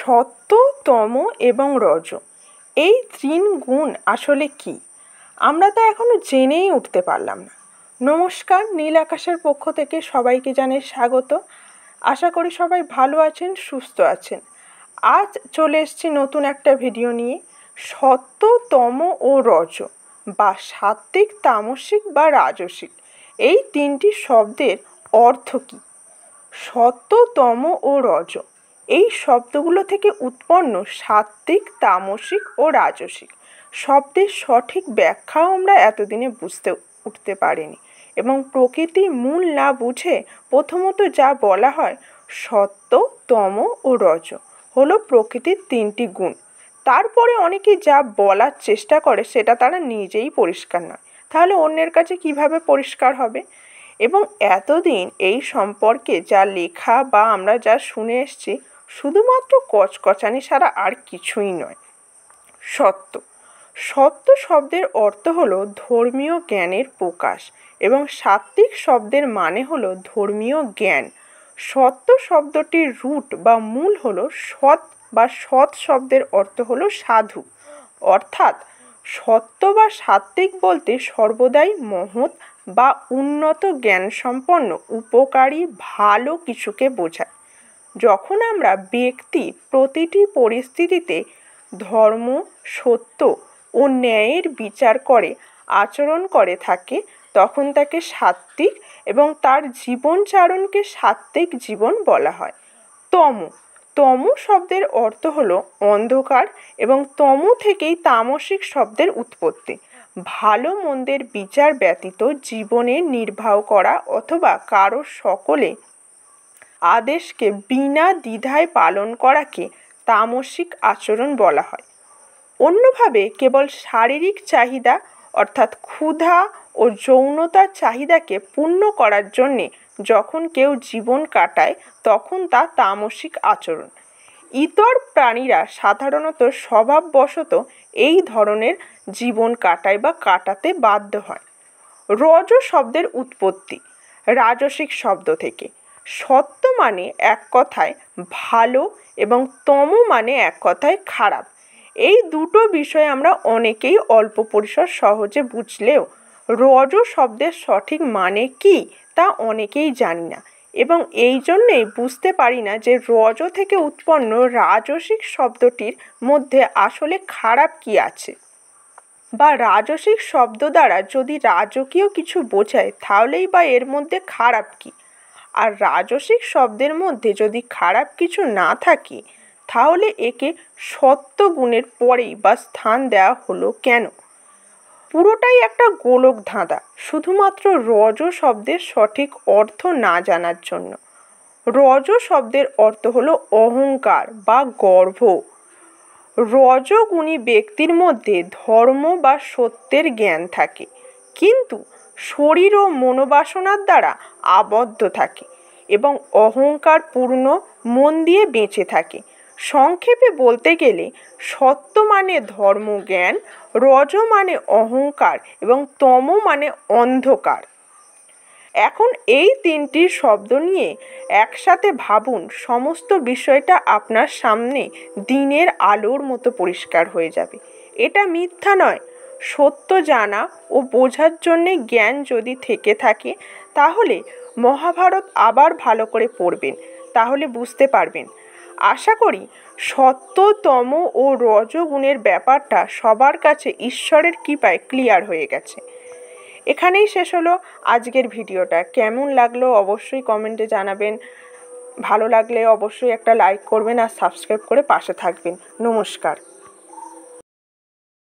সত্ত্ব, তম এবং রজ এই তিন গুণ আসলে কি আমরা তা এখনো জেনেই উঠতে পারলাম না। নমস্কার, নীল আকাশের পক্ষ থেকে সবাইকে জানাই স্বাগত। আশা করি সবাই ভালো আছেন, সুস্থ আছেন। আজ চলে এসেছি নতুন একটা ভিডিও নিয়ে। সত্ত্ব, তম ও রজ বা সাত্ত্বিক, তামসিক বা রাজসিক এই তিনটি শব্দের অর্থ কী? সত্ত্ব, তম ও রজ এই শব্দগুলো থেকে উৎপন্ন সাত্ত্বিক, তামসিক ও রাজসিক শব্দের সঠিক ব্যাখ্যাও আমরা এতদিনে বুঝতে উঠতে পারিনি, এবং প্রকৃতির মূল না বুঝে প্রথমত যা বলা হয় সত্ত্ব, তম ও রজ হলো প্রকৃতির তিনটি গুণ। তারপরে অনেকে যা বলার চেষ্টা করে সেটা তারা নিজেই পরিষ্কার নয়, তাহলে অন্যের কাছে কিভাবে পরিষ্কার হবে? এবং এতদিন এই সম্পর্কে যা লেখা বা আমরা যা শুনে এসেছি শুধুমাত্র কচকচানি ছাড়া আর কিছুই নয়। সত্য সত্য শব্দের অর্থ হলো ধর্মীয় জ্ঞানের প্রকাশ, এবং সাত্ত্বিক শব্দের মানে হলো ধর্মীয় জ্ঞান। সত্য শব্দটির রুট বা মূল হলো সৎ, বা সৎ শব্দের অর্থ হলো সাধু। অর্থাৎ সত্য বা সাত্ত্বিক বলতে সর্বদাই মহৎ বা উন্নত জ্ঞানসম্পন্ন, উপকারী, ভালো কিছুকে বোঝায়। যখন আমরা ব্যক্তি প্রতিটি পরিস্থিতিতে ধর্ম, সত্য ও ন্যায়ের বিচার করে আচরণ করে থাকে তখন তাকে সাত্ত্বিক, এবং তার জীবনচারণকে সাত্ত্বিক জীবন বলা হয়। তম শব্দের অর্থ হলো অন্ধকার, এবং তম থেকেই তামসিক শব্দের উৎপত্তি। ভালো মন্দের বিচার ব্যতীত জীবনে নির্বাহ করা অথবা কারো সকলে আদেশকে বিনা দ্বিধায় পালন করাকে তামসিক আচরণ বলা হয়। অন্যভাবে কেবল শারীরিক চাহিদা অর্থাৎ ক্ষুধা ও যৌনতার চাহিদাকে পূর্ণ করার জন্যে যখন কেউ জীবন কাটায় তখন তা তামসিক আচরণ। ইতর প্রাণীরা সাধারণত স্বভাববশত এই ধরনের জীবন কাটায় বা কাটাতে বাধ্য হয়। রজ শব্দের উৎপত্তি রাজসিক শব্দ থেকে। সত্য মানে এক কথায় ভালো, এবং তম মানে এক কথায় খারাপ। এই দুটো বিষয় আমরা অনেকেই অল্প পরিসর সহজে বুঝলেও রজ শব্দের সঠিক মানে কি তা অনেকেই জানি না, এবং এই জন্যেই বুঝতে পারি না যে রজ থেকে উৎপন্ন রাজসিক শব্দটির মধ্যে আসলে খারাপ কি আছে, বা রাজসিক শব্দ দ্বারা যদি রাজকীয় কিছু বোঝায় তাহলেই বা এর মধ্যে খারাপ কি। আর রাজসিক শব্দের মধ্যে যদি খারাপ কিছু না থাকে তাহলে একে সত্য গুণের পরেই বা স্থান দেওয়া হলো কেন? পুরোটাই একটা গোলক ধাঁধা, শুধুমাত্র রজ শব্দের সঠিক অর্থ না জানার জন্য। রজ শব্দের অর্থ হলো অহংকার বা গর্ব। রজগুণী ব্যক্তির মধ্যে ধর্ম বা সত্যের জ্ঞান থাকে, কিন্তু শরীর ও মনোবাসনার দ্বারা আবদ্ধ থাকে এবং অহংকার পূর্ণ মন দিয়ে বেঁচে থাকে। সংক্ষেপে বলতে গেলে সত্য মানে ধর্মজ্ঞান, রজ মানে অহংকার, এবং তম মানে অন্ধকার। এখন এই তিনটি শব্দ নিয়ে একসাথে ভাবুন, সমস্ত বিষয়টা আপনার সামনে দিনের আলোর মতো পরিষ্কার হয়ে যাবে। এটা মিথ্যা নয়। সত্য জানা ও বোঝার জন্যে জ্ঞান যদি থেকে থাকে তাহলে মহাভারত আবার ভালো করে পড়বেন, তাহলে বুঝতে পারবেন। আশা করি সত্য, তম ও রজগুণের ব্যাপারটা সবার কাছে ঈশ্বরের কৃপায় ক্লিয়ার হয়ে গেছে। এখানেই শেষ হলো আজকের ভিডিওটা। কেমন লাগলো অবশ্যই কমেন্টে জানাবেন। ভালো লাগলে অবশ্যই একটা লাইক করবেন আর সাবস্ক্রাইব করে পাশে থাকবেন। নমস্কার।